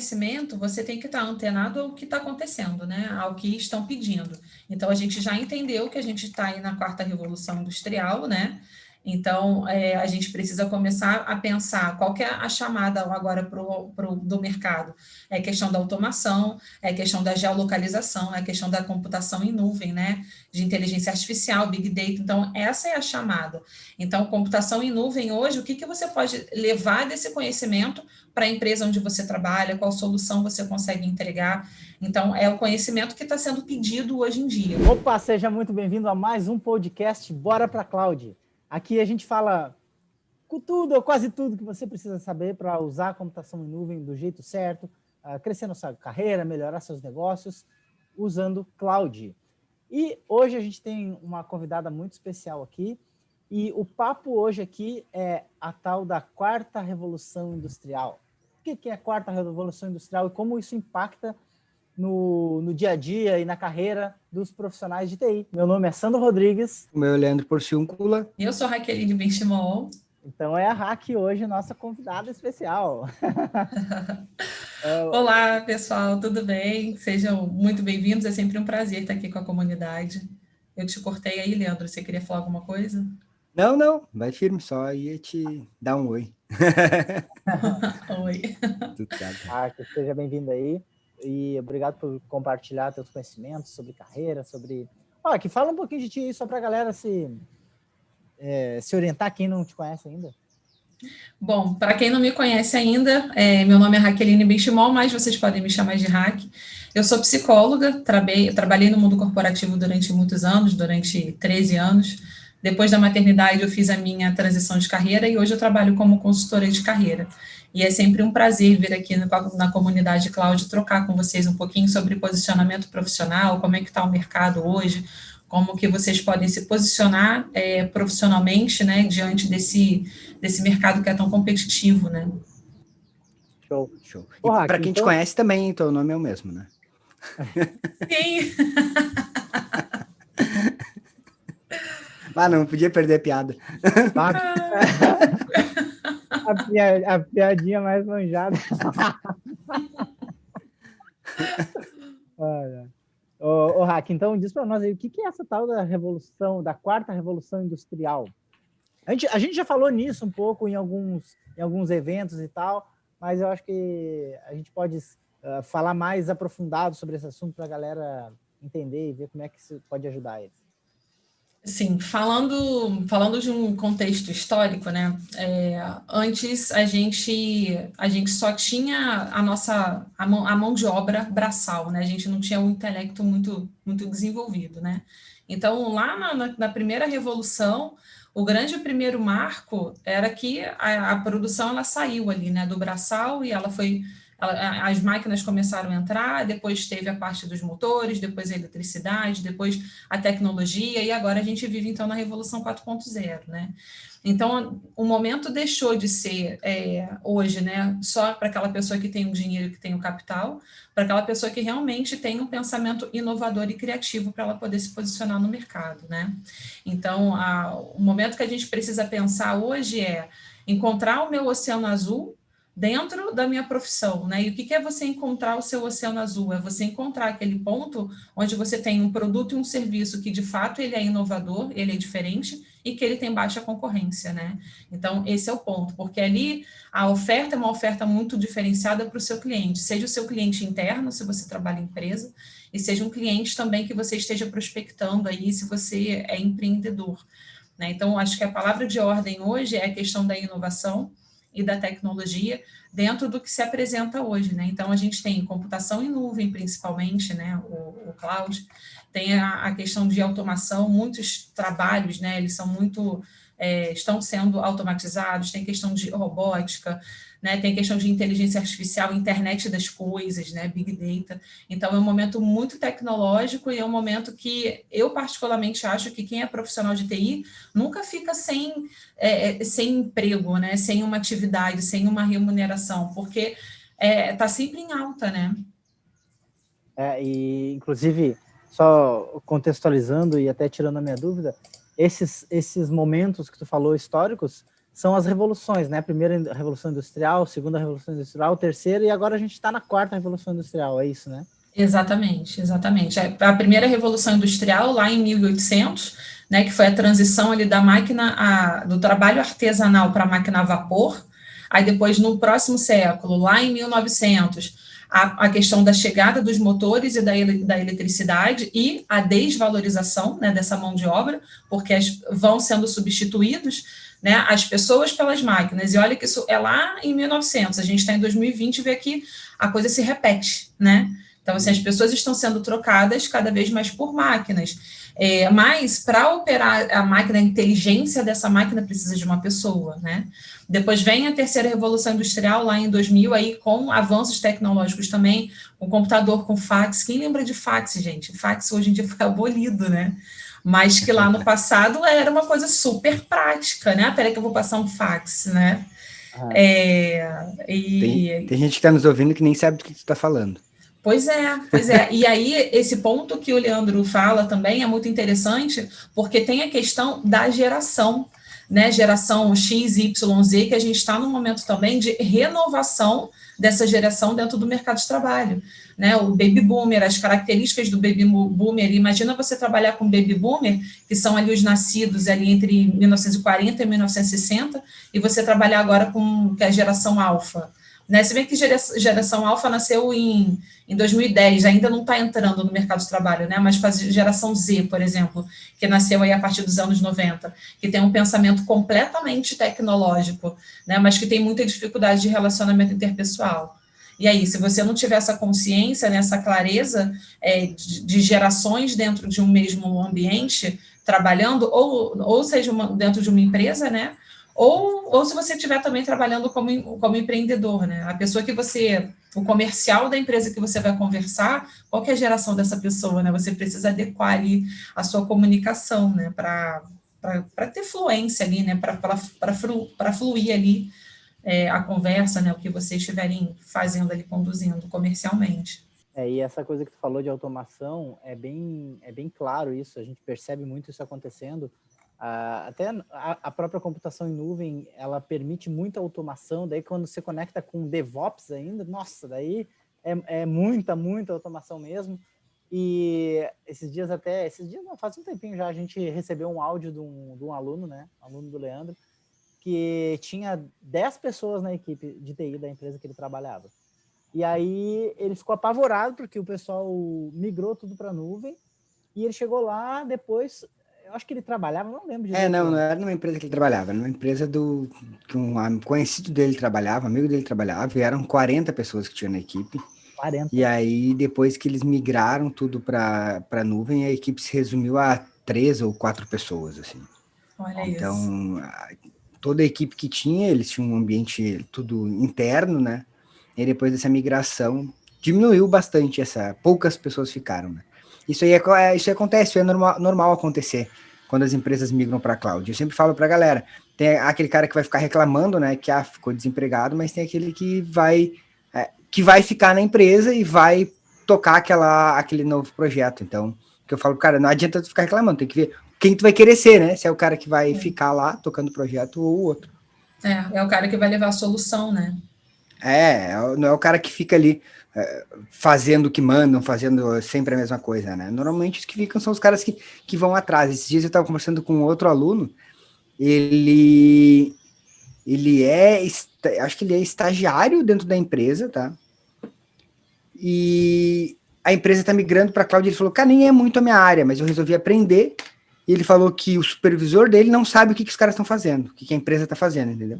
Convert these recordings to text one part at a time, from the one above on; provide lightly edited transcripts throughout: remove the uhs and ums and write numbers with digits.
conhecimento, você tem que estar antenado ao que está acontecendo, né? Ao que estão pedindo. Então, a gente já entendeu que a gente está aí na quarta revolução industrial, né? Então, a gente precisa começar a pensar qual que é a chamada agora do mercado. É questão da automação, é questão da geolocalização, é questão da computação em nuvem, né? De inteligência artificial, Big Data. Então, essa é a chamada. Então, computação em nuvem hoje, o que você pode levar desse conhecimento para a empresa onde você trabalha, qual solução você consegue entregar. Então, é o conhecimento que está sendo pedido hoje em dia. Opa, seja muito bem-vindo a mais um podcast Bora para Cloud. Aqui a gente fala com tudo, ou quase tudo que você precisa saber para usar a computação em nuvem do jeito certo, crescer na sua carreira, melhorar seus negócios, usando cloud. E hoje a gente tem uma convidada muito especial aqui, e o papo hoje aqui é a tal da quarta revolução industrial. O que é a quarta revolução industrial e como isso impacta no dia a dia e na carreira dos profissionais de TI. Meu nome é Sandro Rodrigues. O meu é Leandro Porciúncula. Eu sou Raqueline Benchimol. Então é a Raque hoje, nossa convidada especial. Olá, pessoal, tudo bem? Sejam muito bem-vindos, é sempre um prazer estar aqui com a comunidade. Eu te cortei aí, Leandro, você queria falar alguma coisa? Não, vai firme, só ia te dar um oi. Oi. Raque, seja bem-vindo aí. E obrigado por compartilhar seus conhecimentos sobre carreira, sobre... que fala um pouquinho de ti aí, só para a galera se orientar, quem não te conhece ainda. Bom, para quem não me conhece ainda, meu nome é Raqueline Benchimol, mas vocês podem me chamar de Raque. Eu sou psicóloga, trabalhei no mundo corporativo durante muitos anos, durante 13 anos. Depois da maternidade, eu fiz a minha transição de carreira e hoje eu trabalho como consultora de carreira. E é sempre um prazer vir aqui na comunidade Cloud trocar com vocês um pouquinho sobre posicionamento profissional, como é que está o mercado hoje, como que vocês podem se posicionar profissionalmente, né, diante desse mercado que é tão competitivo, né? Show. E para quem te conhece também, então o nome é o mesmo, né? Sim. Não podia perder a piada. A piadinha mais manjada. Ô, Raque, então diz para nós aí, o que é essa tal da quarta revolução industrial? A gente já falou nisso um pouco em alguns eventos e tal, mas eu acho que a gente pode falar mais aprofundado sobre esse assunto para a galera entender e ver como é que isso pode ajudar eles. Sim, falando de um contexto histórico, né? Antes a gente só tinha a mão de obra braçal, né? A gente não tinha um intelecto muito desenvolvido, né? Então, lá na primeira revolução, o grande primeiro marco era que a produção ela saiu ali, né? Do braçal e as máquinas começaram a entrar, depois teve a parte dos motores, depois a eletricidade, depois a tecnologia, e agora a gente vive, então, na Revolução 4.0, né? Então, o momento deixou de ser, hoje, né, só para aquela pessoa que tem o dinheiro, que tem o capital, para aquela pessoa que realmente tem um pensamento inovador e criativo para ela poder se posicionar no mercado, né? Então, o momento que a gente precisa pensar hoje é encontrar o meu oceano azul dentro da minha profissão, né? E o que é você encontrar o seu oceano azul? É você encontrar aquele ponto onde você tem um produto e um serviço que, de fato, ele é inovador, ele é diferente e que ele tem baixa concorrência, né? Então, esse é o ponto, porque ali a oferta é uma oferta muito diferenciada para o seu cliente, seja o seu cliente interno, se você trabalha em empresa, e seja um cliente também que você esteja prospectando aí, se você é empreendedor, né? Então, acho que a palavra de ordem hoje é a questão da inovação e da tecnologia dentro do que se apresenta hoje, né? Então, a gente tem computação em nuvem, principalmente, né? O cloud, tem a questão de automação, muitos trabalhos, né? Eles são estão sendo automatizados, tem questão de robótica, né? Tem questão de inteligência artificial, internet das coisas, né? Big Data. Então, é um momento muito tecnológico e é um momento que eu, particularmente, acho que quem é profissional de TI nunca fica sem emprego, né? Sem uma atividade, sem uma remuneração, porque está sempre em alta, né? E, inclusive, só contextualizando e até tirando a minha dúvida, esses momentos que tu falou históricos são as revoluções, né? Primeira Revolução Industrial, segunda Revolução Industrial, terceira, e agora a gente está na quarta Revolução Industrial, é isso, né? Exatamente, exatamente. A primeira Revolução Industrial, lá em 1800, né, que foi a transição ali da máquina, do trabalho artesanal para a máquina a vapor. Aí depois, no próximo século, lá em 1900, a questão da chegada dos motores e da eletricidade e a desvalorização, né, dessa mão de obra, porque vão sendo substituídos, né, as pessoas pelas máquinas. E olha que isso é lá em 1900, a gente está em 2020 e vê que a coisa se repete, né? Então, assim, as pessoas estão sendo trocadas cada vez mais por máquinas. Mas, para operar a máquina, a inteligência dessa máquina precisa de uma pessoa, né? Depois vem a terceira revolução industrial, lá em 2000, aí, com avanços tecnológicos também, o computador com fax. Quem lembra de fax, gente? Fax hoje em dia foi abolido, né? Mas que lá no passado era uma coisa super prática, né? Peraí que eu vou passar um fax, né? Tem gente que está nos ouvindo que nem sabe do que tu está falando. Pois é, pois é. E aí, esse ponto que o Leandro fala também é muito interessante, porque tem a questão da geração, né? Geração X, Y, Z, que a gente está num momento também de renovação dessa geração dentro do mercado de trabalho, né? O baby boomer, as características do baby boomer. Imagina você trabalhar com baby boomer, que são ali os nascidos ali entre 1940 e 1960, e você trabalhar agora com que é a geração alfa. Né? Se bem que geração alfa nasceu em 2010, ainda não está entrando no mercado de trabalho, né? Mas com a geração Z, por exemplo, que nasceu aí a partir dos anos 90, que tem um pensamento completamente tecnológico, né? Mas que tem muita dificuldade de relacionamento interpessoal. E aí, se você não tiver essa consciência, né, essa clareza de gerações dentro de um mesmo ambiente, trabalhando, ou seja, dentro de uma empresa, né? Ou se você estiver também trabalhando como empreendedor, né? A pessoa que o comercial da empresa que você vai conversar, qual que é a geração dessa pessoa, né? Você precisa adequar ali a sua comunicação, né? Para ter fluência ali, né? Para fluir ali a conversa, né? O que vocês estiverem fazendo ali, conduzindo comercialmente. E essa coisa que tu falou de automação, é bem claro isso, a gente percebe muito isso acontecendo. Até a própria computação em nuvem, ela permite muita automação, daí quando você conecta com DevOps ainda, nossa, daí é muita automação mesmo. E esses dias não, faz um tempinho já, a gente recebeu um áudio de um aluno, né, aluno do Leandro, que tinha 10 pessoas na equipe de TI da empresa que ele trabalhava. E aí ele ficou apavorado porque o pessoal migrou tudo para a nuvem e ele chegou lá depois... Eu acho que ele trabalhava, não lembro direito. Não era numa empresa que ele trabalhava, era numa empresa que um conhecido dele trabalhava, amigo dele trabalhava, e eram 40 pessoas que tinha na equipe. 40. E aí, depois que eles migraram tudo para a nuvem, a equipe se resumiu a 3 ou 4 pessoas, assim. Olha então, toda a equipe que tinha, eles tinham um ambiente tudo interno, né? E depois dessa migração, diminuiu bastante poucas pessoas ficaram, né? Isso acontece, isso é normal acontecer quando as empresas migram para a cloud. Eu sempre falo para a galera, tem aquele cara que vai ficar reclamando, né, que ficou desempregado, mas tem aquele que vai ficar na empresa e vai tocar aquele novo projeto. Então, que eu falo, cara, não adianta tu ficar reclamando, tem que ver quem tu vai querer ser, né? Se é o cara que vai ficar lá tocando o projeto ou o outro. É o cara que vai levar a solução, né? Não é o cara que fica ali fazendo o que mandam, fazendo sempre a mesma coisa, né? Normalmente os que ficam são os caras que vão atrás. Esses dias eu estava conversando com outro aluno, ele acho que ele é estagiário dentro da empresa, tá? E a empresa está migrando para a cloud, ele falou, cara, nem é muito a minha área, mas eu resolvi aprender, e ele falou que o supervisor dele não sabe o que os caras estão fazendo, o que a empresa está fazendo, entendeu?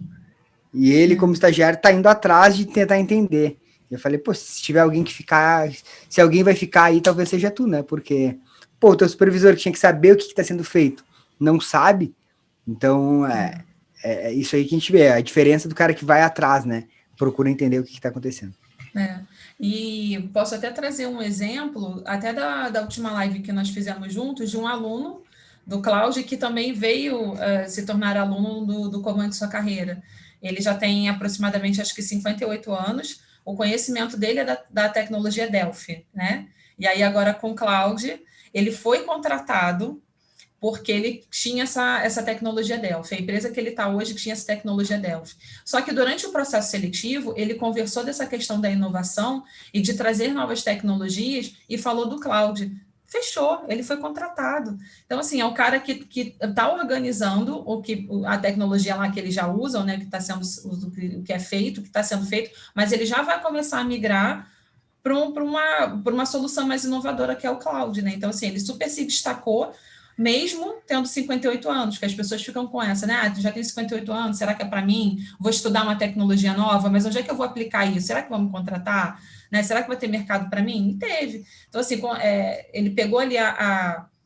E ele, como estagiário, tá indo atrás de tentar entender. Eu falei, pô, se tiver alguém se alguém vai ficar aí, talvez seja tu, né? Porque, o teu supervisor tinha que saber o que está sendo feito, não sabe. Então, é isso aí que a gente vê, a diferença do cara que vai atrás, né? Procura entender o que está acontecendo. E posso até trazer um exemplo, até da última live que nós fizemos juntos, de um aluno do Cláudio que também veio se tornar aluno do Comando de Sua Carreira. Ele já tem aproximadamente, acho que 58 anos, o conhecimento dele é da tecnologia Delphi, né? E aí agora com o Cloud, ele foi contratado porque ele tinha essa tecnologia Delphi, a empresa que ele está hoje tinha essa tecnologia Delphi. Só que durante o processo seletivo, ele conversou dessa questão da inovação e de trazer novas tecnologias e falou do cloud. Fechou, ele foi contratado. Então, assim, é o cara que está organizando a tecnologia lá que eles já usam, né, que está sendo o que é feito, que está sendo feito, mas ele já vai começar a migrar para uma solução mais inovadora que é o cloud, né? Então, assim, ele super se destacou, mesmo tendo 58 anos, que as pessoas ficam com essa, né? Ah, já tenho 58 anos, será que é para mim? Vou estudar uma tecnologia nova, mas onde é que eu vou aplicar isso? Será que vão me contratar? Né? Será que vai ter mercado para mim? E teve. Então, assim, ele pegou ali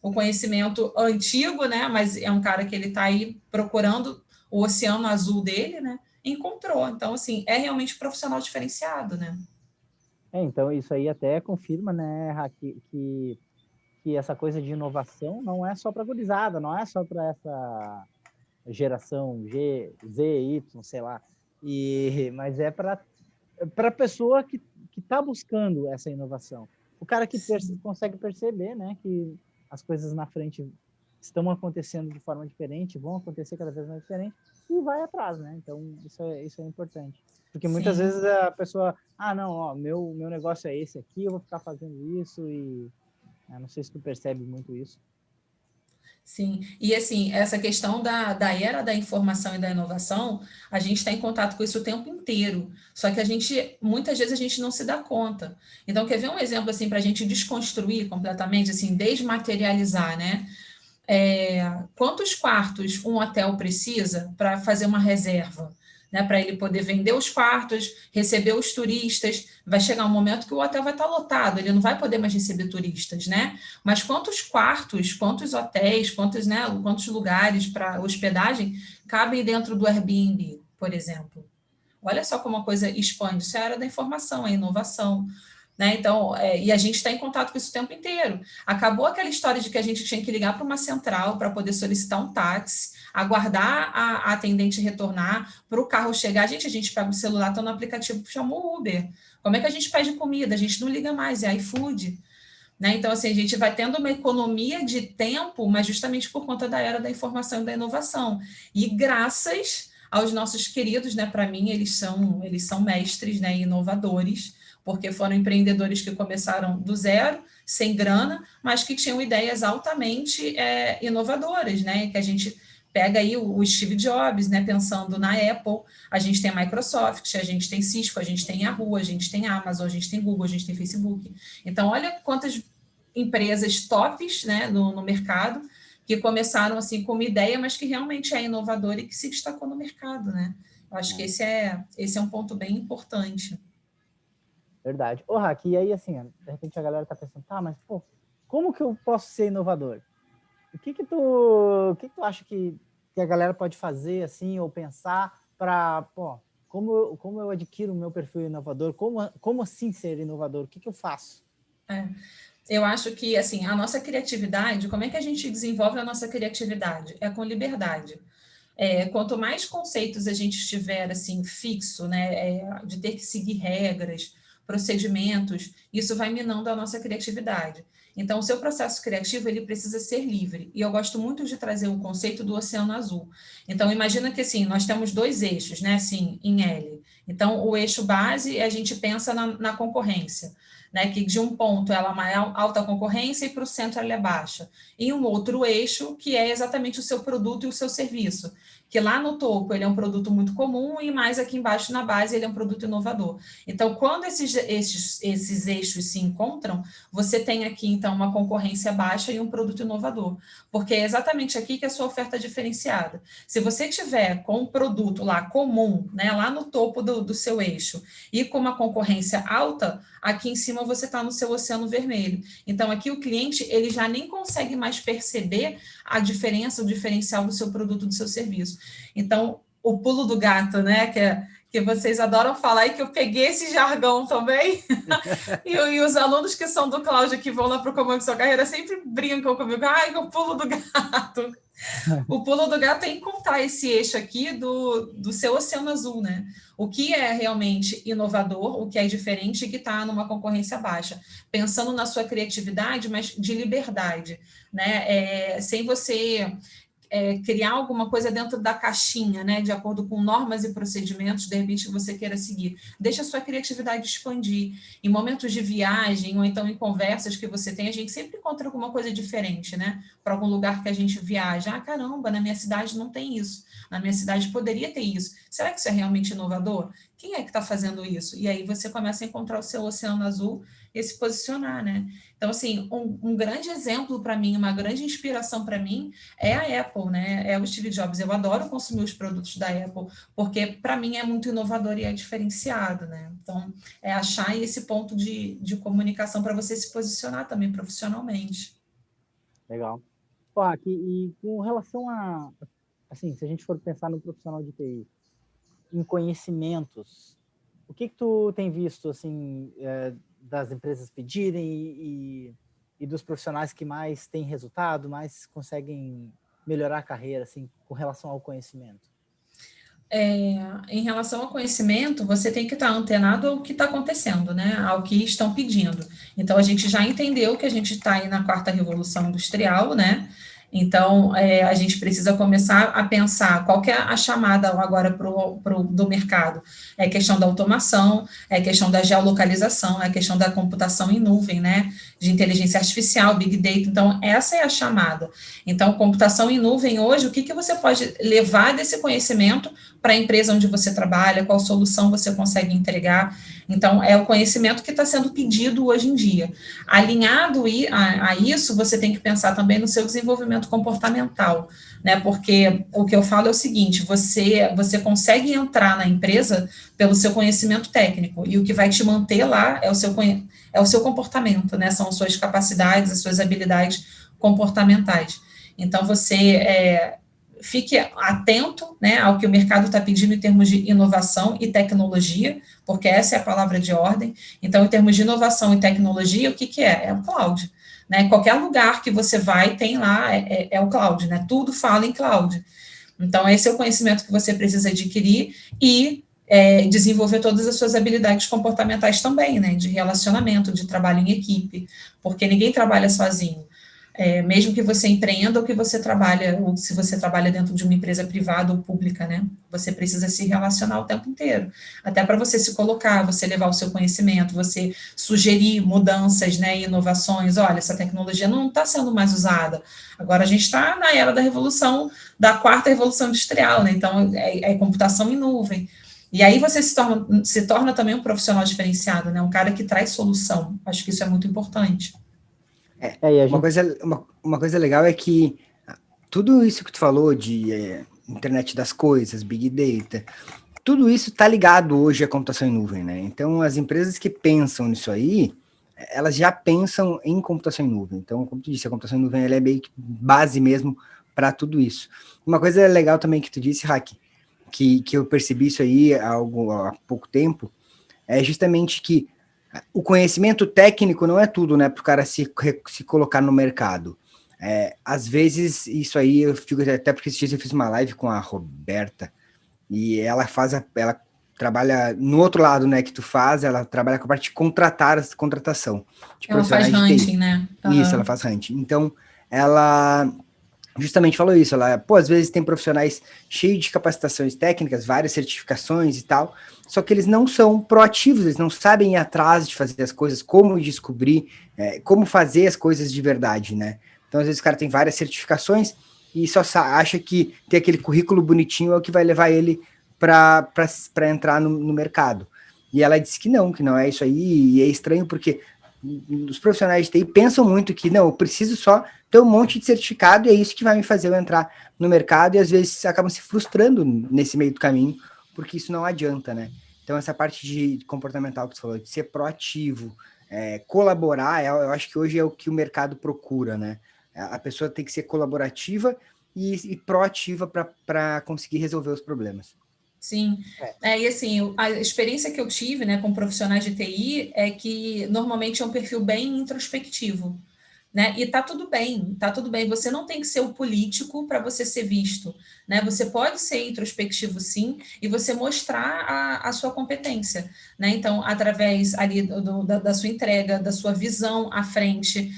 o conhecimento antigo, né? Mas é um cara que ele está aí procurando o oceano azul dele, né? Encontrou. Então, assim, é realmente profissional diferenciado, né? Então isso aí até confirma, né, que essa coisa de inovação não é só para a gurizada, não é só para essa geração Z, Y, sei lá, mas é para a pessoa que está buscando essa inovação. O cara que consegue perceber, né, que as coisas na frente estão acontecendo de forma diferente, vão acontecer cada vez mais diferente, e vai atrás, né? Então, isso é importante. Porque muitas vezes a pessoa, não, ó, meu negócio é esse aqui, eu vou ficar fazendo isso, e não sei se tu percebe muito isso. Sim, e assim, essa questão da era da informação e da inovação, a gente está em contato com isso o tempo inteiro, só que muitas vezes a gente não se dá conta. Então, quer ver um exemplo assim para a gente desconstruir completamente, assim, desmaterializar, né? Quantos quartos um hotel precisa para fazer uma reserva? Né, para ele poder vender os quartos, receber os turistas, vai chegar um momento que o hotel vai estar lotado, ele não vai poder mais receber turistas, né? Mas quantos quartos, quantos hotéis, quantos lugares para hospedagem cabem dentro do Airbnb, por exemplo? Olha só como a coisa expande, isso é a área da informação, é inovação. Né? Então, e a gente está em contato com isso o tempo inteiro. Acabou aquela história de que a gente tinha que ligar para uma central para poder solicitar um táxi, aguardar a atendente retornar, para o carro chegar. A gente pega o celular, está no aplicativo que chamou o Uber. Como é que a gente pede comida? A gente não liga mais, é iFood. Né? Então, assim, a gente vai tendo uma economia de tempo, mas justamente por conta da era da informação e da inovação. E graças aos nossos queridos, né? Para mim, eles são mestres, né? Inovadores, porque foram empreendedores que começaram do zero, sem grana, mas que tinham ideias altamente inovadoras, né? Que a gente pega aí o Steve Jobs, né? Pensando na Apple, a gente tem a Microsoft, a gente tem Cisco, a gente tem Yahoo, a gente tem Amazon, a gente tem Google, a gente tem Facebook. Então, olha quantas empresas tops, né, no mercado, que começaram assim com uma ideia, mas que realmente é inovadora e que se destacou no mercado, né? Eu acho que esse é um ponto bem importante. Verdade. Raque, e aí, assim, de repente a galera tá pensando, mas, pô, como que eu posso ser inovador? O que tu acha que a galera pode fazer, assim, ou pensar para, como eu adquiro o meu perfil inovador? Como assim ser inovador? O que eu faço? Eu acho que, assim, a nossa criatividade, como é que a gente desenvolve a nossa criatividade? É com liberdade. Quanto mais conceitos a gente tiver, assim, fixo, né, de ter que seguir regras, procedimentos, isso vai minando a nossa criatividade. Então, o seu processo criativo, ele precisa ser livre. E eu gosto muito de trazer o conceito do oceano azul. Então, imagina que, assim, nós temos dois eixos, né, assim, em L. Então, o eixo base, a gente pensa na concorrência, né, que de um ponto ela é uma alta concorrência e para o centro ela é baixa. E um outro eixo, que é exatamente o seu produto e o seu serviço, que lá no topo ele é um produto muito comum e mais aqui embaixo na base ele é um produto inovador. Então, quando esses eixos se encontram, você tem aqui, então, uma concorrência baixa e um produto inovador, porque é exatamente aqui que a sua oferta é diferenciada. Se você tiver com um produto lá comum, né, lá no topo do seu eixo, e com uma concorrência alta, aqui em cima você está no seu oceano vermelho. Então, aqui o cliente ele já nem consegue mais perceber a diferença, o diferencial do seu produto, do seu serviço. Então, o pulo do gato, né, que vocês adoram falar e que eu peguei esse jargão também. E os alunos que são do Cláudio, que vão lá para o Comando de Sua Carreira, sempre brincam comigo. Ai, o pulo do gato. O pulo do gato é encontrar esse eixo aqui do seu oceano azul, né? O que é realmente inovador, o que é diferente e que está numa concorrência baixa. Pensando na sua criatividade, mas de liberdade, né? Sem você criar alguma coisa dentro da caixinha, né, de acordo com normas e procedimentos, de repente, que você queira seguir. Deixa a sua criatividade expandir. Em momentos de viagem, ou então em conversas que você tem, a gente sempre encontra alguma coisa diferente, né, para algum lugar que a gente viaja. Ah, caramba, na minha cidade não tem isso. Na minha cidade poderia ter isso. Será que isso é realmente inovador? Quem é que está fazendo isso? E aí você começa a encontrar o seu oceano azul e se posicionar, né? Então, assim, um grande exemplo para mim, uma grande inspiração para mim é a Apple, né? É o Steve Jobs. Eu adoro consumir os produtos da Apple, porque para mim é muito inovador e é diferenciado, né? Então, é achar esse ponto de comunicação para você se posicionar também profissionalmente. Legal. Pô, aqui, e com relação a, assim, se a gente for pensar no profissional de TI, em conhecimentos, o que tu tem visto, assim, das empresas pedirem e dos profissionais que mais têm resultado, mais conseguem melhorar a carreira, assim, com relação ao conhecimento? Em relação ao conhecimento, você tem que estar antenado ao que está acontecendo, né? Ao que estão pedindo. Então, a gente já entendeu que a gente está aí na quarta revolução industrial, né? Então, a gente precisa começar a pensar qual que é a chamada agora do mercado. É questão da automação, é questão da geolocalização, é questão da computação em nuvem, né? De inteligência artificial, Big Data. Então, essa é a chamada. Então, computação em nuvem hoje, o que você pode levar desse conhecimento para a empresa onde você trabalha, qual solução você consegue entregar. Então, é o conhecimento que está sendo pedido hoje em dia. Alinhado a isso, você tem que pensar também no seu desenvolvimento comportamental, né? Porque o que eu falo é o seguinte: você consegue entrar na empresa pelo seu conhecimento técnico, e o que vai te manter lá é o seu comportamento, né? São as suas capacidades, as suas habilidades comportamentais. Então, você fique atento, né, ao que o mercado está pedindo em termos de inovação e tecnologia, porque essa é a palavra de ordem. Então, em termos de inovação e tecnologia, o que é? É o cloud. Né? Qualquer lugar que você vai, tem lá, é o cloud, né? Tudo fala em cloud. Então, esse é o conhecimento que você precisa adquirir e desenvolver todas as suas habilidades comportamentais também, né? De relacionamento, de trabalho em equipe, porque ninguém trabalha sozinho. Mesmo que você empreenda ou que você trabalha, ou se você trabalha dentro de uma empresa privada ou pública, né? Você precisa se relacionar o tempo inteiro. Até para você se colocar, você levar o seu conhecimento, você sugerir mudanças, né, e inovações. Olha, essa tecnologia não está sendo mais usada. Agora a gente está na era da revolução, da quarta revolução industrial, né? Então, é computação em nuvem. E aí você se torna também um profissional diferenciado, né? Um cara que traz solução. Acho que isso é muito importante. Uma coisa legal é que tudo isso que tu falou de internet das coisas, Big Data, tudo isso está ligado hoje à computação em nuvem, né? Então, as empresas que pensam nisso aí, elas já pensam em computação em nuvem. Então, como tu disse, a computação em nuvem ela é meio que base mesmo para tudo isso. Uma coisa legal também que tu disse, Hack, que eu percebi isso aí há pouco tempo, é justamente que o conhecimento técnico não é tudo, né, para o cara se colocar no mercado. Às vezes, isso aí, eu digo até porque esses dias eu fiz uma live com a Roberta, e ela trabalha no outro lado, né, que tu faz, ela trabalha com a parte de contratação. De ela faz hunting, né? Uhum. Isso, ela faz hunting. Então, ela justamente falou isso, às vezes tem profissionais cheios de capacitações técnicas, várias certificações e tal, só que eles não são proativos, eles não sabem ir atrás de fazer as coisas, como descobrir, como fazer as coisas de verdade, né? Então, às vezes o cara tem várias certificações e só acha que ter aquele currículo bonitinho é o que vai levar ele para entrar no mercado. E ela disse que não é isso aí, e é estranho porque os profissionais de TI pensam muito que, não, eu preciso só ter um monte de certificado e é isso que vai me fazer eu entrar no mercado, e às vezes acabam se frustrando nesse meio do caminho, porque isso não adianta, né? Então, essa parte de comportamental que você falou, de ser proativo, colaborar, eu acho que hoje é o que o mercado procura, né? A pessoa tem que ser colaborativa e proativa para conseguir resolver os problemas. Sim, e assim, a experiência que eu tive, né, com profissionais de TI é que normalmente é um perfil bem introspectivo, né? E tá tudo bem, tá tudo bem. Você não tem que ser o político para você ser visto, né? Você pode ser introspectivo, sim, e você mostrar a sua competência, né? Então, através ali da sua entrega, da sua visão à frente,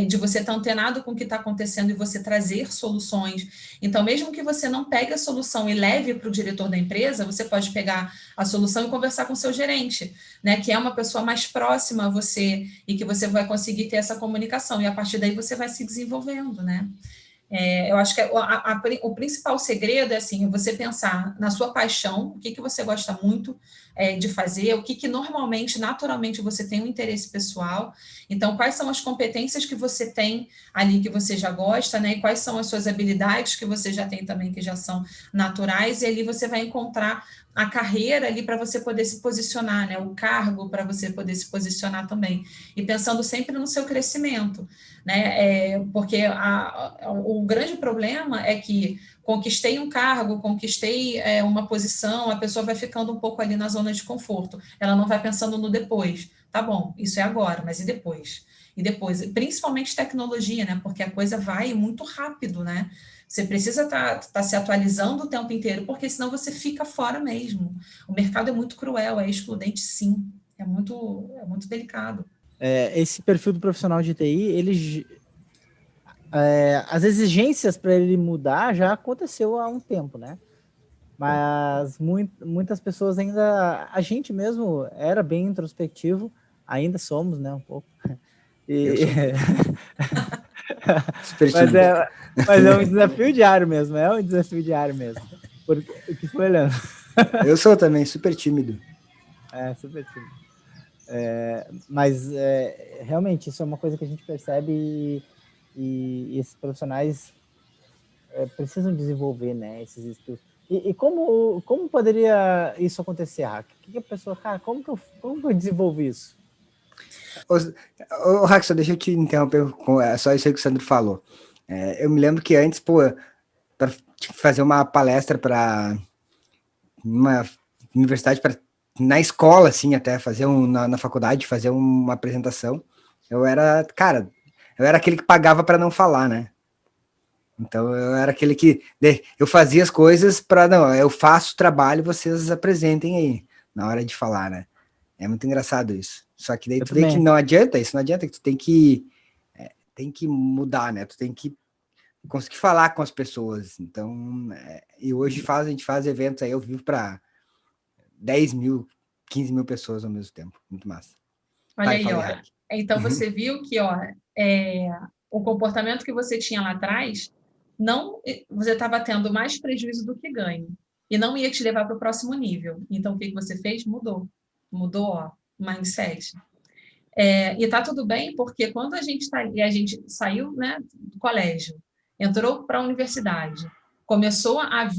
de você estar antenado com o que está acontecendo e você trazer soluções. Então, mesmo que você não pegue a solução e leve para o diretor da empresa, você pode pegar a solução e conversar com o seu gerente, né? Que é uma pessoa mais próxima a você e que você vai conseguir ter essa comunicação. E a partir daí você vai se desenvolvendo, né? Eu acho que o principal segredo é assim, você pensar na sua paixão, o que você gosta muito de fazer, o que normalmente, naturalmente, você tem um interesse pessoal. Então, quais são as competências que você tem ali que você já gosta, né? E quais são as suas habilidades que você já tem também, que já são naturais, e ali você vai encontrar a carreira ali para você poder se posicionar, né? O cargo para você poder se posicionar também. E pensando sempre no seu crescimento, né? Porque o grande problema é que conquistei um cargo, conquistei uma posição, a pessoa vai ficando um pouco ali na zona de conforto. Ela não vai pensando no depois. Tá bom, isso é agora, mas e depois? E depois, principalmente tecnologia, né? Porque a coisa vai muito rápido, né? Você precisa tá se atualizando o tempo inteiro, porque senão você fica fora mesmo. O mercado é muito cruel, é excludente, sim. É muito delicado. Esse perfil do profissional de TI, as exigências para ele mudar já aconteceu há um tempo, né? Mas muitas pessoas ainda... A gente mesmo era bem introspectivo, ainda somos, né? Um pouco. Eu sou. Super mas, tímido. mas é um desafio diário mesmo, Porque, o que foi, Leandro? Eu sou também super tímido. Super tímido. Mas realmente isso é uma coisa que a gente percebe e esses profissionais precisam desenvolver, né, esses skills. E como poderia isso acontecer, Hack? O que a pessoa, cara, como que eu desenvolvo isso? Ô, Raxon, deixa eu te interromper com só isso aí que o Sandro falou. Eu me lembro que antes, para fazer uma palestra para uma universidade, na escola, assim, até fazer na faculdade, fazer uma apresentação, cara, eu era aquele que pagava para não falar, né? Então eu era aquele que eu fazia as coisas para não, eu faço o trabalho, vocês apresentem aí na hora de falar, né? É muito engraçado isso. Só que daí Eu tu vê que também. não adianta isso, não adianta que tu tem que mudar, né? Tu tem que conseguir falar com as pessoas. Então, e hoje a gente faz eventos aí, eu vivo para 10 mil, 15 mil pessoas ao mesmo tempo. Muito massa. Olha Vai, aí, falei, ó. Hack. Então você viu que, o comportamento que você tinha lá atrás, não, você estava tendo mais prejuízo do que ganho e não ia te levar para o próximo nível. Então o que você fez? Mudou, ó, mindset. E tá tudo bem, porque quando a gente saiu, né, do colégio, entrou para a universidade, começou a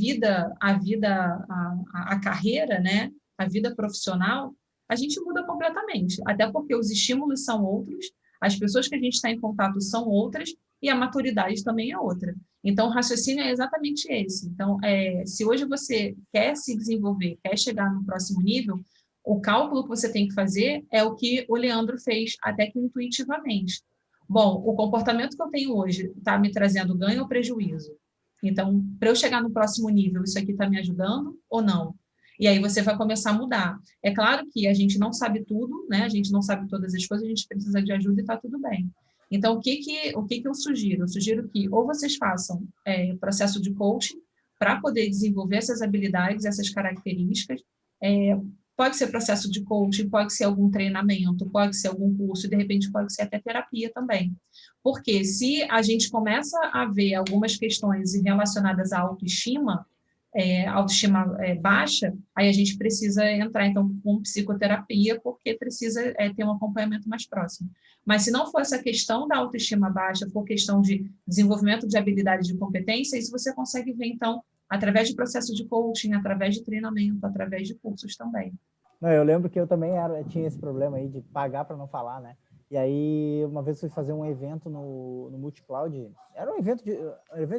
carreira, né, a vida profissional, a gente muda completamente, até porque os estímulos são outros, as pessoas que a gente está em contato são outras e a maturidade também é outra. Então, o raciocínio é exatamente esse. Então, se hoje você quer se desenvolver, quer chegar no próximo nível, o cálculo que você tem que fazer é o que o Leandro fez, até que intuitivamente. Bom, o comportamento que eu tenho hoje está me trazendo ganho ou prejuízo? Então, para eu chegar no próximo nível, isso aqui está me ajudando ou não? E aí você vai começar a mudar. É claro que a gente não sabe tudo, né? A gente não sabe todas as coisas, a gente precisa de ajuda e está tudo bem. Então, o que eu sugiro? Eu sugiro que ou vocês façam processo de coaching para poder desenvolver essas habilidades, essas características, pode ser processo de coaching, pode ser algum treinamento, pode ser algum curso, e de repente pode ser até terapia também. Porque se a gente começa a ver algumas questões relacionadas à autoestima, autoestima baixa, aí a gente precisa entrar, então, com psicoterapia, porque precisa ter um acompanhamento mais próximo. Mas se não for essa questão da autoestima baixa, for questão de desenvolvimento de habilidades de competência, isso você consegue ver, então, através de processo de coaching, através de treinamento, através de cursos também. Não, eu lembro que eu também tinha esse problema aí de pagar para não falar, né? E aí, uma vez fui fazer um evento no Multicloud. Era um evento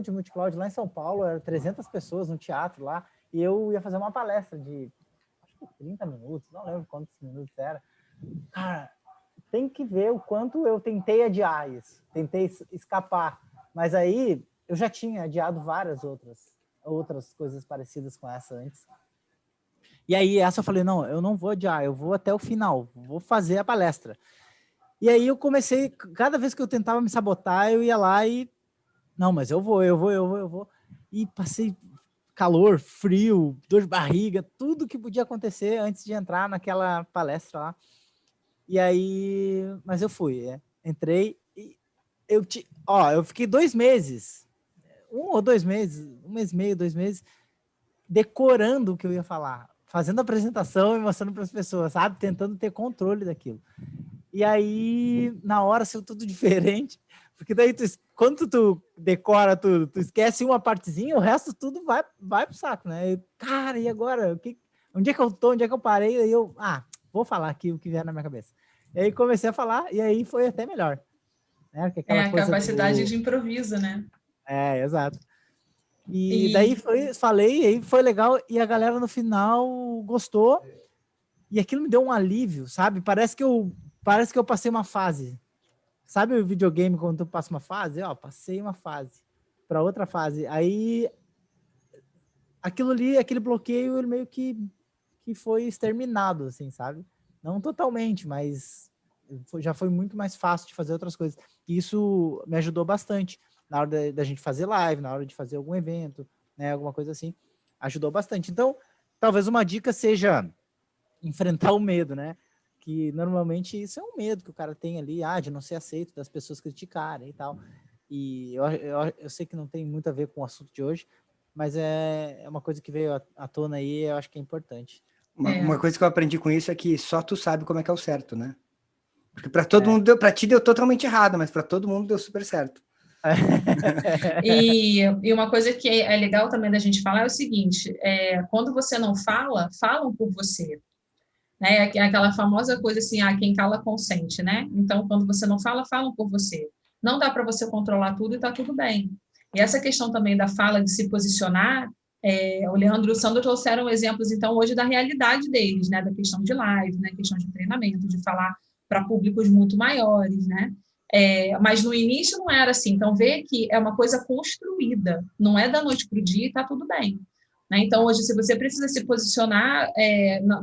de multicloud lá em São Paulo, eram 300 pessoas no teatro lá. e eu ia fazer uma palestra de, acho que 30 minutos, não lembro quantos minutos era. Cara, tem que ver o quanto eu tentei adiar isso, tentei escapar, mas aí eu já tinha adiado várias outras coisas parecidas com essa antes. E aí essa eu falei, não, eu não vou adiar, eu vou até o final, vou fazer a palestra. E aí eu comecei, cada vez que eu tentava me sabotar, eu ia lá e, não, mas eu vou. E passei calor, frio, dor de barriga, tudo que podia acontecer antes de entrar naquela palestra lá. E aí, mas eu fui, entrei e eu fiquei 2 meses, 1 ou 2 meses, 1 mês e meio, 2 meses, decorando o que eu ia falar, fazendo apresentação e mostrando para as pessoas, sabe? Tentando ter controle daquilo. E aí, na hora, saiu tudo diferente, porque daí, quando tu decora tudo, tu esquece uma partezinha, o resto tudo vai pro saco, né? E, cara, e agora? Onde é que eu tô? Onde é que eu parei? Aí eu, vou falar aqui o que vier na minha cabeça. E aí comecei a falar, e aí foi até melhor. Né? Porque aquela a coisa capacidade de improviso, né? Exato. E daí falei, e aí foi legal, e a galera no final gostou, e aquilo me deu um alívio, sabe? Parece que eu passei uma fase. Sabe o videogame quando tu passa uma fase? Passei uma fase para outra fase. Aí aquilo ali, aquele bloqueio, ele meio que foi exterminado, assim, sabe? Não totalmente, mas já foi muito mais fácil de fazer outras coisas. E isso me ajudou bastante na hora da gente fazer live, na hora de fazer algum evento, né? Alguma coisa assim. Ajudou bastante. Então, talvez uma dica seja enfrentar o medo, né? Que normalmente isso é um medo que o cara tem ali, de não ser aceito, das pessoas criticarem e tal. E eu sei que não tem muito a ver com o assunto de hoje, mas é uma coisa que veio à tona aí, eu acho que é importante. Uma coisa que eu aprendi com isso é que só tu sabe como é que é o certo, né? Porque para todo mundo para ti deu totalmente errado, mas para todo mundo deu super certo. E uma coisa que é legal também da gente falar é o seguinte, quando você não fala, falam por você. Né? Aquela famosa coisa assim, quem cala consente, né? Então, quando você não fala, falam por você. Não dá para você controlar tudo e tá tudo bem. E essa questão também da fala, de se posicionar, o Leandro e o Sandro trouxeram exemplos, então, hoje da realidade deles, né? Da questão de live, né? Questão de treinamento, de falar para públicos muito maiores, né? Mas no início não era assim. Então, vê que é uma coisa construída, não é da noite para o dia e tá tudo bem. Né? Então, hoje, se você precisa se posicionar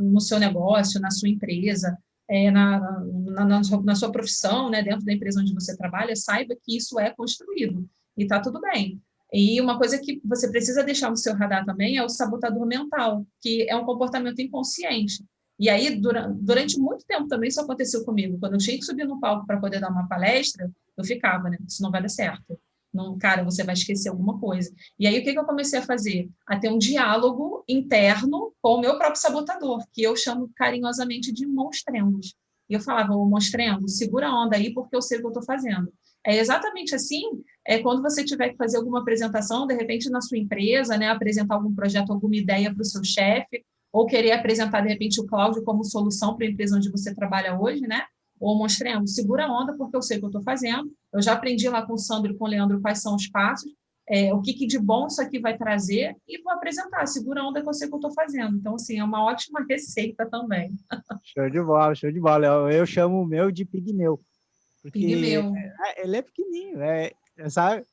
no seu negócio, na sua empresa, na sua profissão, né, dentro da empresa onde você trabalha, saiba que isso é construído e está tudo bem. E uma coisa que você precisa deixar no seu radar também é o sabotador mental, que é um comportamento inconsciente. E aí, durante muito tempo também isso aconteceu comigo. Quando eu tinha que subir no palco para poder dar uma palestra, eu ficava, né? Isso não vai dar certo. Não, cara, você vai esquecer alguma coisa. E aí, o que eu comecei a fazer? A ter um diálogo interno com o meu próprio sabotador, que eu chamo carinhosamente de monstrengos. E eu falava, ô monstrengo, segura a onda aí, porque eu sei o que eu estou fazendo. É exatamente assim, quando você tiver que fazer alguma apresentação, de repente, na sua empresa, né, apresentar algum projeto, alguma ideia para o seu chefe, ou querer apresentar, de repente, o Cláudio como solução para a empresa onde você trabalha hoje, né? Ô, monstrengo, segura a onda, porque eu sei o que eu estou fazendo. Eu já aprendi lá com o Sandro e com o Leandro quais são os passos, o que de bom isso aqui vai trazer, e vou apresentar. Segura a onda que eu sei o que eu estou fazendo. Então, assim, é uma ótima receita também. Show de bola, show de bola. Eu chamo o meu de pigmeu. Porque Pigmeu. ele é pequenininho, sabe?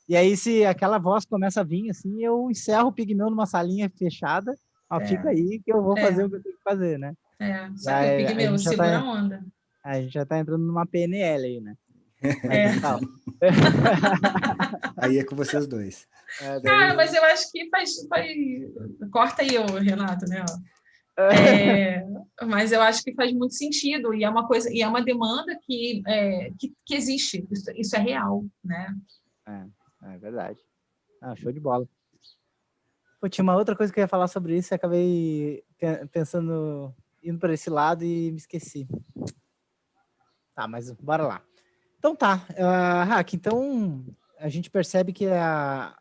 E aí, se aquela voz começa a vir, assim, eu encerro o pigmeu numa salinha fechada, fica aí que eu vou fazer o que eu tenho que fazer, né? Só que o pigmeu, segura a onda. A gente já tá entrando numa PNL aí, né? Aí é com vocês dois. Cara, mas eu acho que faz... Corta aí, Renato, né? Mas eu acho que faz muito sentido, e é uma coisa, e é uma demanda que existe, isso é real, né? É verdade. Show de bola. Pô, tinha uma outra coisa que eu ia falar sobre isso e acabei pensando, indo para esse lado e me esqueci. Tá, mas bora lá. Então tá, Hack, então a gente percebe que a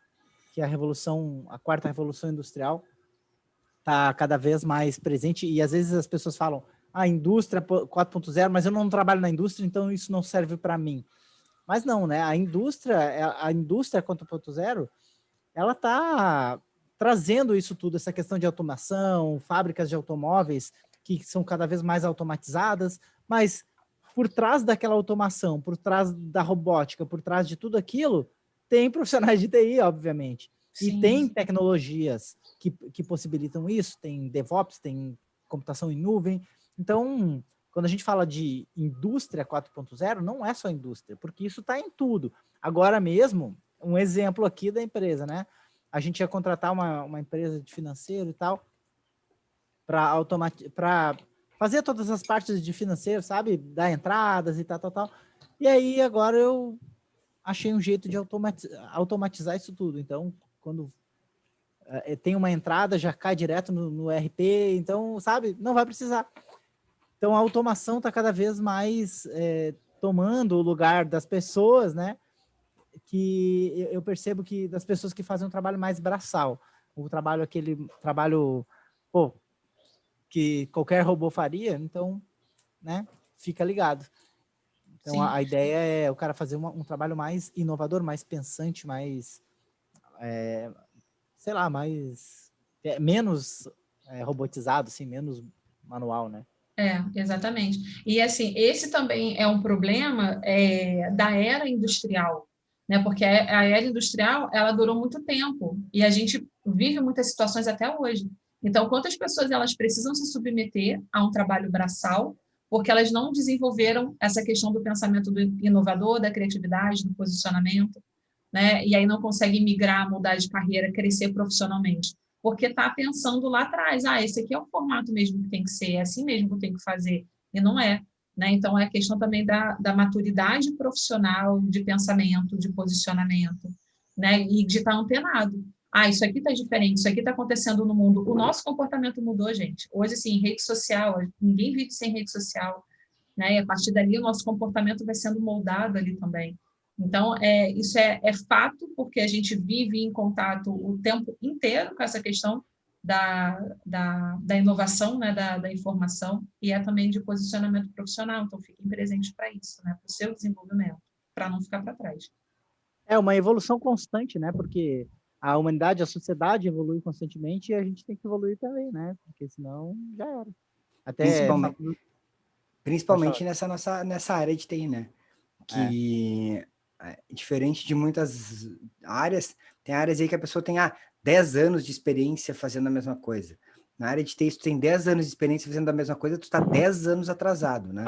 revolução, a quarta revolução industrial está cada vez mais presente, e às vezes as pessoas falam, indústria 4.0, mas eu não trabalho na indústria, então isso não serve para mim. Mas não, né? A indústria 4.0, ela está trazendo isso tudo, essa questão de automação, fábricas de automóveis que são cada vez mais automatizadas, mas por trás daquela automação, por trás da robótica, por trás de tudo aquilo, tem profissionais de TI, obviamente. Sim. E tem tecnologias que possibilitam isso, tem DevOps, tem computação em nuvem. Então, quando a gente fala de indústria 4.0, não é só indústria, porque isso está em tudo. Agora mesmo, um exemplo aqui da empresa, né? A gente ia contratar uma empresa de financeiro e tal, para fazer todas as partes de financeiro, sabe? Dar entradas e tal. E aí, agora eu achei um jeito de automatizar isso tudo. Então, quando tem uma entrada, já cai direto no RP, então, sabe? Não vai precisar. Então, a automação está cada vez mais tomando o lugar das pessoas, né? Que eu percebo que das pessoas que fazem um trabalho mais braçal. Aquele trabalho, que qualquer robô faria, então, né? Fica ligado. Então, a ideia é o cara fazer um trabalho mais inovador, mais pensante, mais, sei lá, menos robotizado, assim, menos manual, né? Exatamente. E, assim, esse também é um problema da era industrial, né? Porque a era industrial, ela durou muito tempo e a gente vive muitas situações até hoje. Então, quantas pessoas elas precisam se submeter a um trabalho braçal porque elas não desenvolveram essa questão do pensamento do inovador, da criatividade, do posicionamento, né? E aí não conseguem migrar, mudar de carreira, crescer profissionalmente, porque está pensando lá atrás, esse aqui é o formato mesmo que tem que ser, é assim mesmo que eu tenho que fazer, e não é, né? Então, é a questão também da maturidade profissional, de pensamento, de posicionamento, né? E de estar antenado. Isso aqui está diferente, isso aqui está acontecendo no mundo. O nosso comportamento mudou, gente. Hoje, assim, rede social, ninguém vive sem rede social, né? E a partir dali, o nosso comportamento vai sendo moldado ali também. Então, isso é fato, porque a gente vive em contato o tempo inteiro com essa questão da inovação, né, da informação, e é também de posicionamento profissional. Então, fiquem presentes para isso, né, para o seu desenvolvimento, para não ficar para trás. É uma evolução constante, né? Porque a humanidade, a sociedade evolui constantemente e a gente tem que evoluir também, né? Porque senão já era. Principalmente nessa área de TI, né? Que diferente de muitas áreas, tem áreas aí que a pessoa tem 10 anos de experiência fazendo a mesma coisa. Na área de TI, se tu tem 10 anos de experiência fazendo a mesma coisa, tu tá 10 anos atrasado, né?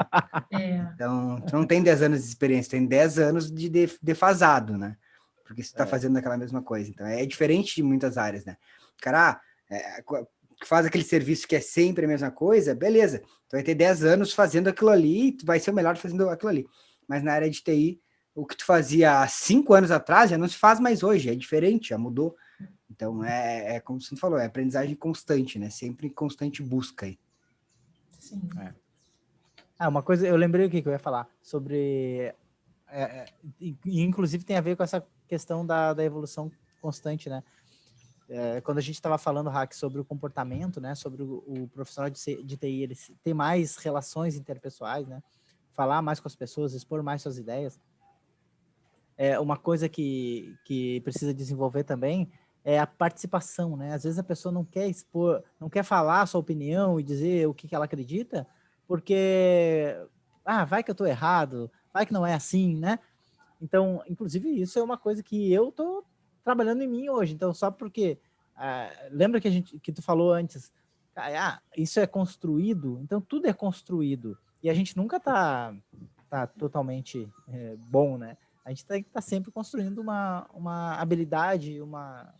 Então, tu não tem 10 anos de experiência, tu tem 10 anos de defasado, né? Porque você tá fazendo aquela mesma coisa. Então, é diferente de muitas áreas, né? O cara faz aquele serviço que é sempre a mesma coisa, beleza. Tu vai ter 10 anos fazendo aquilo ali, tu vai ser o melhor fazendo aquilo ali. Mas na área de TI, o que tu fazia há 5 anos atrás já não se faz mais hoje, é diferente, já mudou. Então, como você falou, é aprendizagem constante, né? Sempre em constante busca aí. Sim. Uma coisa, eu lembrei o que eu ia falar sobre... inclusive tem a ver com essa questão da evolução constante, né? Quando a gente estava falando, Hack, sobre o comportamento, né? Sobre o profissional de TI, ele ter mais relações interpessoais, né? Falar mais com as pessoas, expor mais suas ideias. Uma coisa que precisa desenvolver também é a participação, né? Às vezes a pessoa não quer expor, não quer falar a sua opinião e dizer o que ela acredita, porque, vai que eu estou errado, vai que não é assim, né? Então, inclusive, isso é uma coisa que eu estou trabalhando em mim hoje. Então, só porque... lembra que tu falou antes, isso é construído, então tudo é construído. E a gente nunca tá totalmente bom, né? A gente tá sempre construindo uma habilidade, uma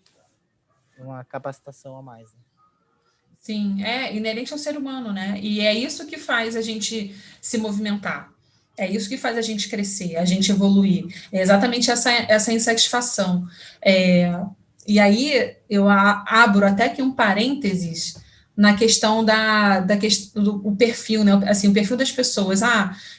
capacitação a mais. Né? Sim, é inerente ao ser humano, né? E é isso que faz a gente se movimentar. É isso que faz a gente crescer, a gente evoluir. É exatamente essa insatisfação. E aí eu abro até aqui um parênteses na questão do perfil, né? Assim, o perfil das pessoas.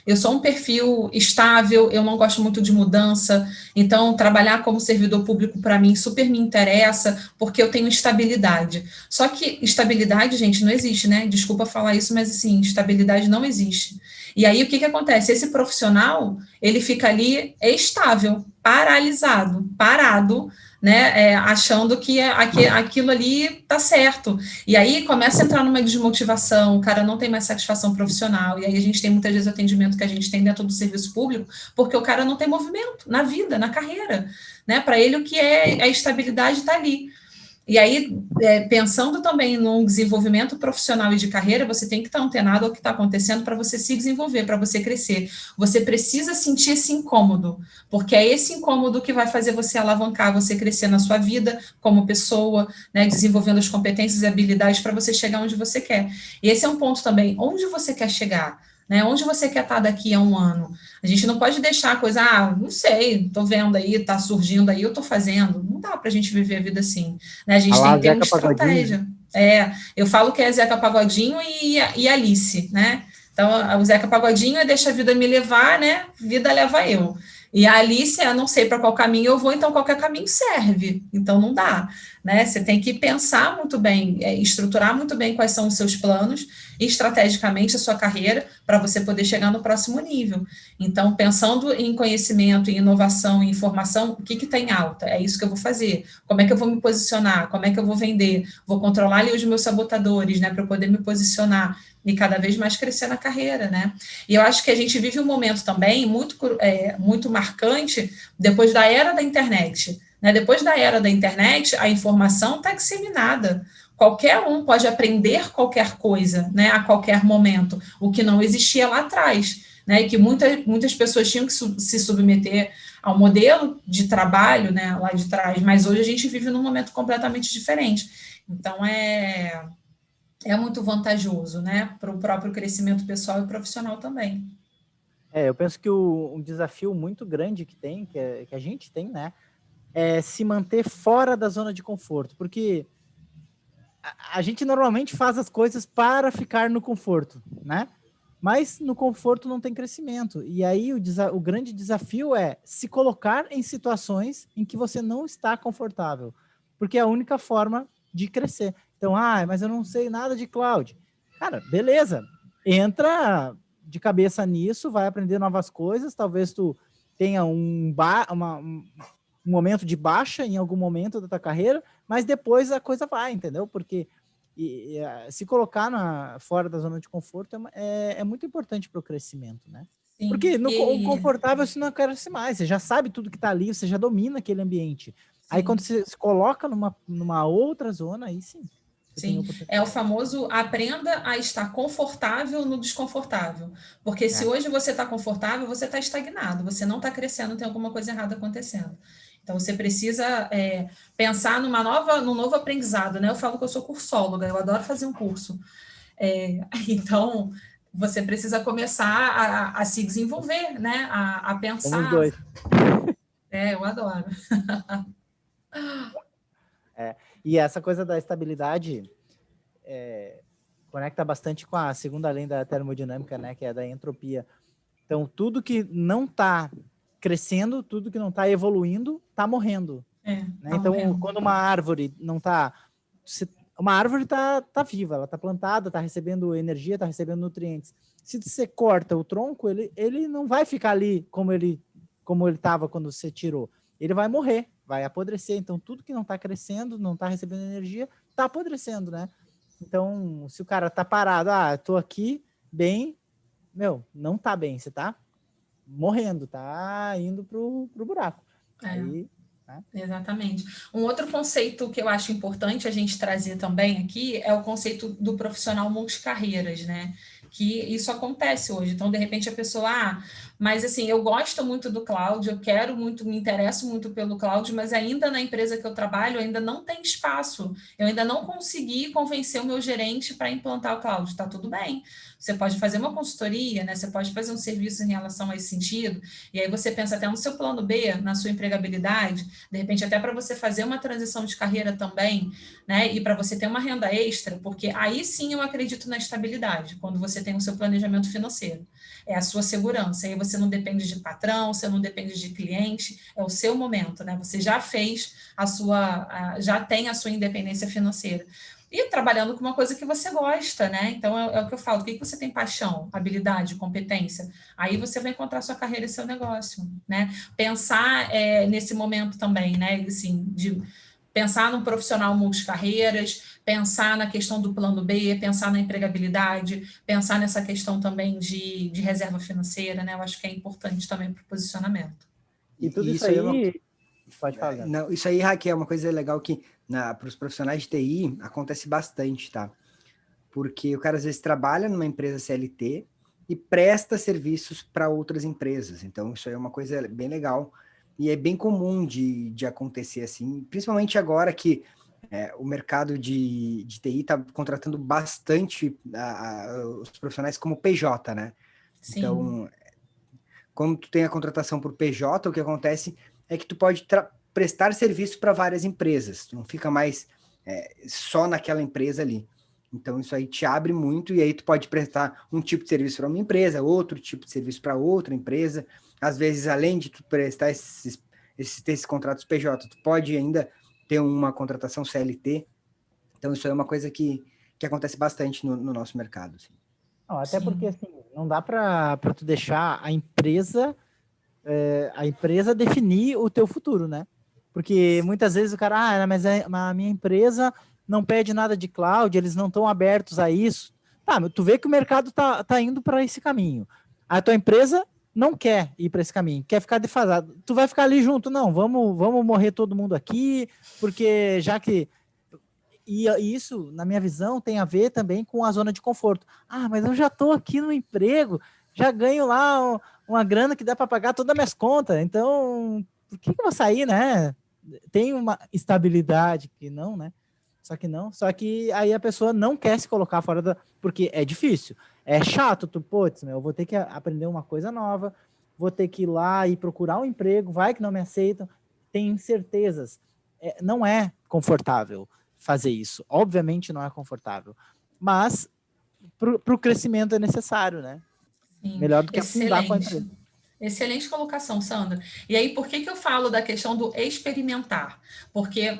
Eu sou um perfil estável, eu não gosto muito de mudança, então trabalhar como servidor público para mim super me interessa, porque eu tenho estabilidade. Só que estabilidade, gente, não existe, né? Desculpa falar isso, mas assim, estabilidade não existe. E aí o que acontece? Esse profissional, ele fica ali estável, paralisado, parado, né, achando que aquilo ali tá certo. E aí começa a entrar numa desmotivação, o cara não tem mais satisfação profissional, e aí a gente tem muitas vezes atendimento que a gente tem dentro do serviço público, porque o cara não tem movimento na vida, na carreira, né? Para ele o que é a estabilidade está ali. E aí, pensando também num desenvolvimento profissional e de carreira, você tem que estar antenado ao que está acontecendo para você se desenvolver, para você crescer. Você precisa sentir esse incômodo, porque é esse incômodo que vai fazer você alavancar, você crescer na sua vida como pessoa, né, desenvolvendo as competências e habilidades para você chegar onde você quer. E esse é um ponto também, onde você quer chegar? Né, onde você quer estar daqui a um ano? A gente não pode deixar a coisa, não sei, estou vendo aí, está surgindo aí, eu estou fazendo. Não dá para a gente viver a vida assim. Né? A gente tem que ter uma estratégia. Eu falo que é Zeca Pagodinho e Alice, né? Então, o Zeca Pagodinho é deixa a vida me levar, né? Vida leva eu. E a Alice não sei para qual caminho eu vou, então qualquer caminho serve. Então, não dá. Né? Você tem que pensar muito bem, estruturar muito bem quais são os seus planos, estrategicamente a sua carreira, para você poder chegar no próximo nível. Então, pensando em conhecimento, em inovação, em informação, o que está em alta? É isso que eu vou fazer. Como é que eu vou me posicionar? Como é que eu vou vender? Vou controlar ali os meus sabotadores, né, para eu poder me posicionar e cada vez mais crescer na carreira, né? E eu acho que a gente vive um momento também muito marcante depois da era da internet. Né? Depois da era da internet, a informação está disseminada. Qualquer um pode aprender qualquer coisa, né, a qualquer momento, o que não existia lá atrás, né, e que muitas pessoas tinham que se submeter ao modelo de trabalho, né, lá de trás, mas hoje a gente vive num momento completamente diferente. Então, é muito vantajoso, né, para o próprio crescimento pessoal e profissional também. Eu penso que um desafio muito grande que a gente tem, né, é se manter fora da zona de conforto, porque a gente normalmente faz as coisas para ficar no conforto, né? Mas no conforto não tem crescimento. E aí o grande desafio é se colocar em situações em que você não está confortável, porque é a única forma de crescer. Então, mas eu não sei nada de cloud. Cara, beleza. Entra de cabeça nisso, vai aprender novas coisas, talvez tu tenha um momento de baixa em algum momento da tua carreira, mas depois a coisa vai, entendeu? Porque se colocar fora da zona de conforto é muito importante para o crescimento, né? Sim, porque o confortável você não cresce mais, você já sabe tudo que está ali, você já domina aquele ambiente. Sim. Aí quando você se coloca numa outra zona, aí sim. Sim, é o famoso aprenda a estar confortável no desconfortável. Porque se hoje você está confortável, você está estagnado, você não está crescendo, tem alguma coisa errada acontecendo. Então, você precisa pensar num novo aprendizado, né? Eu falo que eu sou cursóloga, eu adoro fazer um curso. Então, você precisa começar a se desenvolver, né? A pensar. Somos dois. Eu adoro. E essa coisa da estabilidade conecta bastante com a segunda lei da termodinâmica, né? Que é da entropia. Então, tudo que não está crescendo, tudo que não está evoluindo, está morrendo. Né? Então, morrendo. Quando uma árvore não está... Uma árvore está viva, ela está plantada, está recebendo energia, está recebendo nutrientes. Se você corta o tronco, ele não vai ficar ali como ele estava quando você tirou. Ele vai morrer, vai apodrecer. Então, tudo que não está crescendo, não está recebendo energia, está apodrecendo, né? Então, se o cara está parado, estou aqui bem, não está bem, você está morrendo, tá indo pro buraco. Aí, né? Exatamente. Um outro conceito que eu acho importante a gente trazer também aqui é o conceito do profissional multicarreiras, né? Que isso acontece hoje. Então, de repente, a pessoa, mas assim, eu gosto muito do cloud, eu quero muito, me interesso muito pelo cloud, mas ainda na empresa que eu trabalho, ainda não tem espaço. Eu ainda não consegui convencer o meu gerente para implantar o cloud. Tá tudo bem. Você pode fazer uma consultoria, né? Você pode fazer um serviço em relação a esse sentido, e aí você pensa até no seu plano B, na sua empregabilidade, de repente até para você fazer uma transição de carreira também, né? E para você ter uma renda extra, porque aí sim eu acredito na estabilidade, quando você tem o seu planejamento financeiro. É a sua segurança, aí você não depende de patrão, você não depende de cliente, é o seu momento, né? Você já fez já tem a sua independência financeira. e trabalhando com uma coisa que você gosta, né? Então, é o que eu falo, o que você tem paixão, habilidade, competência? Aí você vai encontrar sua carreira e seu negócio, né? Pensar nesse momento também, né? Assim, de pensar num profissional multicarreiras, pensar na questão do plano B, pensar na empregabilidade, pensar nessa questão também de reserva financeira, né? Eu acho que é importante também para o posicionamento. E tudo E isso isso aí é uma... aí... Pode falar. Não, isso aí, Raquel, é uma coisa legal que para os profissionais de TI acontece bastante, tá? Porque o cara às vezes trabalha numa empresa CLT e presta serviços para outras empresas. Então, isso aí é uma coisa bem legal e é bem comum de acontecer assim, principalmente agora que o mercado de TI está contratando bastante os profissionais como PJ, né? Sim. Então, quando tu tem a contratação por PJ, o que acontece é que tu pode prestar serviço para várias empresas, tu não fica mais só naquela empresa ali. Então isso aí te abre muito e aí tu pode prestar um tipo de serviço para uma empresa, outro tipo de serviço para outra empresa. Às vezes, além de tu prestar esses contratos PJ, tu pode ainda ter uma contratação CLT. Então isso aí é uma coisa que acontece bastante no nosso mercado. Assim. Não, até Sim. porque assim, não dá para tu deixar a empresa definir o teu futuro, né? Porque muitas vezes o cara, mas a minha empresa não pede nada de cloud, eles não estão abertos a isso. Tá, tu vê que o mercado tá indo para esse caminho. A tua empresa não quer ir para esse caminho, quer ficar defasado. Tu vai ficar ali junto? Não, vamos morrer todo mundo aqui, porque já que... E isso, na minha visão, tem a ver também com a zona de conforto. Ah, mas eu já estou aqui no emprego, já ganho lá uma grana que dá para pagar todas as minhas contas, então por que eu vou sair, né? Tem uma estabilidade que não, né? Só que aí a pessoa não quer se colocar fora da... Porque é difícil, é chato, eu vou ter que aprender uma coisa nova, vou ter que ir lá e procurar um emprego, vai que não me aceitam, tem incertezas, não é confortável fazer isso, obviamente não é confortável, mas para o crescimento é necessário, né? Sim. Melhor do que afundar com a Excelente. empresa. Excelente colocação, Sandra. E aí, por que eu falo da questão do experimentar? Porque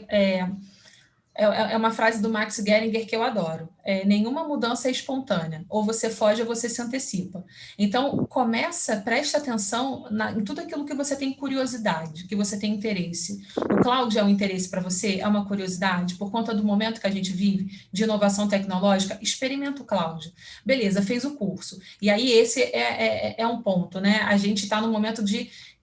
é uma frase do Max Geringer que eu adoro. Nenhuma mudança é espontânea. Ou você foge ou você se antecipa. Então, presta atenção em tudo aquilo que você tem curiosidade, que você tem interesse. O cloud é um interesse para você? É uma curiosidade? Por conta do momento que a gente vive, de inovação tecnológica, experimenta o cloud. Beleza, fez o curso. E aí, esse é um ponto, né? A gente está no momento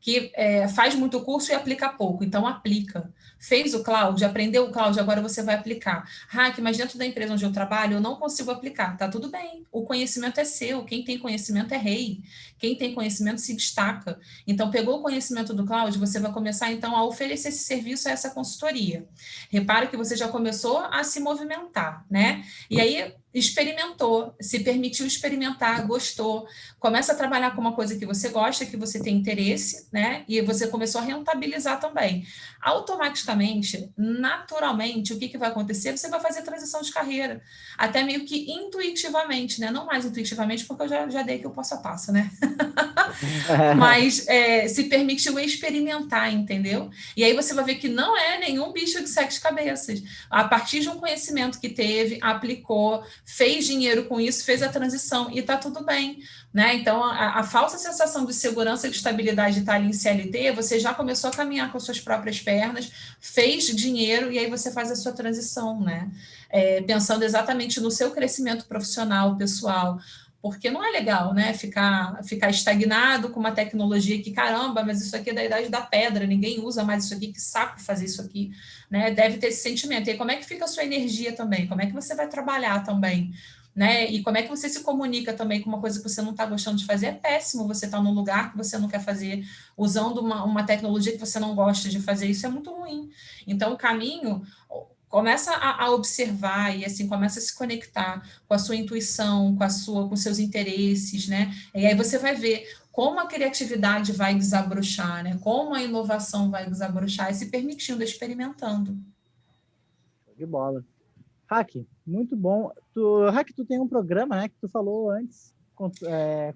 que faz muito curso e aplica pouco. Então, aplica. Fez o cloud, aprendeu o cloud, agora você vai aplicar. Hack, mas dentro da empresa onde eu trabalho, eu não consigo aplicar. Tá tudo bem. O conhecimento é seu. Quem tem conhecimento é rei. Quem tem conhecimento se destaca. Então, pegou o conhecimento do cloud, você vai começar, então, a oferecer esse serviço a essa consultoria. Repara que você já começou a se movimentar, né? E aí, experimentou, se permitiu experimentar, gostou, começa a trabalhar com uma coisa que você gosta, que você tem interesse, né? E você começou a rentabilizar também. Automaticamente, naturalmente, o que vai acontecer? Você vai fazer transição de carreira, até meio que intuitivamente, né? Não mais intuitivamente, porque eu já dei aqui o passo a passo, né? Mas se permitiu experimentar, entendeu? E aí você vai ver que não é nenhum bicho de sete cabeças. A partir de um conhecimento que teve, aplicou, fez dinheiro com isso, fez a transição e tá tudo bem, né? Então, a falsa sensação de segurança e de estabilidade de estar ali em CLT, você já começou a caminhar com as suas próprias pernas, fez dinheiro e aí você faz a sua transição, né? Pensando exatamente no seu crescimento profissional, pessoal, porque não é legal, né? Ficar estagnado com uma tecnologia que, caramba, mas isso aqui é da idade da pedra, ninguém usa mais isso aqui, que saco fazer isso aqui, né? Deve ter esse sentimento. E aí, como é que fica a sua energia também? Como é que você vai trabalhar também? Né? E como é que você se comunica também com uma coisa que você não está gostando de fazer? É péssimo você estar num lugar que você não quer fazer, usando uma tecnologia que você não gosta de fazer, isso é muito ruim. Então, o caminho... Começa a observar e assim começa a se conectar com a sua intuição, com seus interesses, né? E aí você vai ver como a criatividade vai desabrochar, né? Como a inovação vai desabrochar e se permitindo, experimentando. De bola. Hack, muito bom. Hack, tu tem um programa, né, que tu falou antes,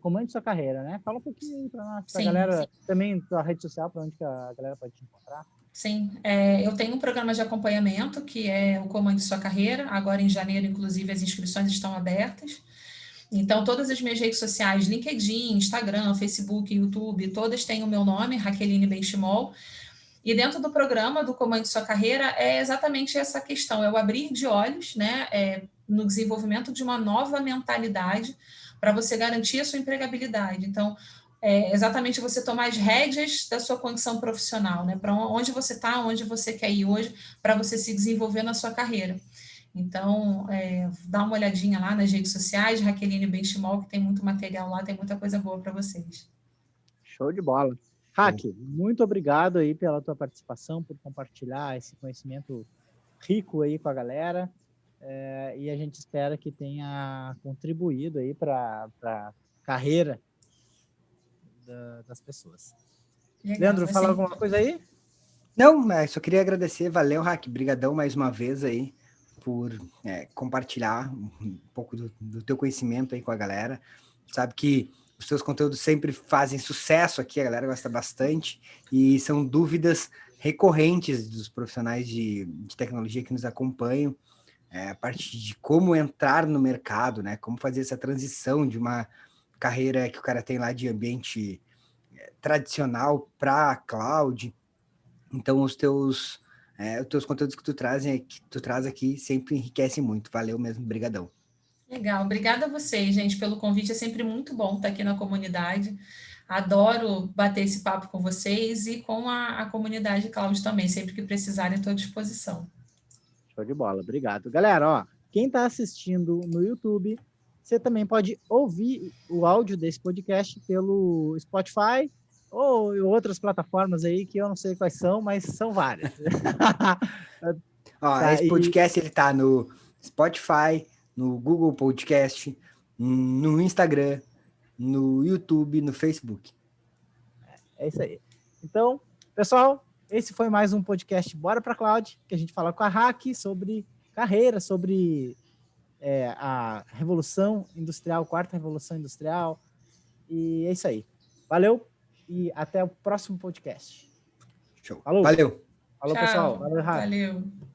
Comande Sua Carreira, né? Fala um pouquinho aí para nós, para a galera, também tua rede social, para onde que a galera pode te encontrar. Sim, eu tenho um programa de acompanhamento que é o Comande Sua Carreira. Agora em janeiro, inclusive, as inscrições estão abertas. Então, todas as minhas redes sociais, LinkedIn, Instagram, Facebook, YouTube, todas têm o meu nome, Raqueline Benchimol. E dentro do programa do Comande Sua Carreira é exatamente essa questão, é o abrir de olhos, né, no desenvolvimento de uma nova mentalidade para você garantir a sua empregabilidade. Então, exatamente você tomar as rédeas da sua condição profissional, né, para onde você está, onde você quer ir hoje, para você se desenvolver na sua carreira. Então, dá uma olhadinha lá nas redes sociais, Raqueline Benchimol, que tem muito material lá, tem muita coisa boa para vocês. Show de bola. Raque, muito obrigado aí pela tua participação, por compartilhar esse conhecimento rico aí com a galera. E a gente espera que tenha contribuído aí para a carreira das pessoas. Legal, Leandro, fala alguma coisa aí? Não, mas só queria agradecer. Valeu, Raque. Brigadão mais uma vez aí por compartilhar um pouco do teu conhecimento aí com a galera. Sabe que os teus conteúdos sempre fazem sucesso aqui, a galera gosta bastante, e são dúvidas recorrentes dos profissionais de tecnologia que nos acompanham, a parte de como entrar no mercado, né? Como fazer essa transição de uma carreira que o cara tem lá de ambiente tradicional para cloud. Então, os teus conteúdos que tu traz aqui sempre enriquecem muito. Valeu mesmo, brigadão. Legal, obrigada a vocês, gente, pelo convite. É sempre muito bom estar aqui na comunidade. Adoro bater esse papo com vocês e com a comunidade Cloud também. Sempre que precisarem, estou à disposição. Show de bola, obrigado. Galera, ó, quem está assistindo no YouTube, você também pode ouvir o áudio desse podcast pelo Spotify ou outras plataformas aí que eu não sei quais são, mas são várias. Ó, esse podcast ele tá no Spotify, no Google Podcast, no Instagram, no YouTube, no Facebook. É isso aí. Então, pessoal, esse foi mais um podcast Bora Pra Cloud, que a gente fala com a Raque sobre carreira, sobre a Revolução Industrial, quarta Revolução Industrial. E é isso aí. Valeu e até o próximo podcast. Show. Falou. Valeu. Falou, Tchau. pessoal. Valeu, Raque. Valeu.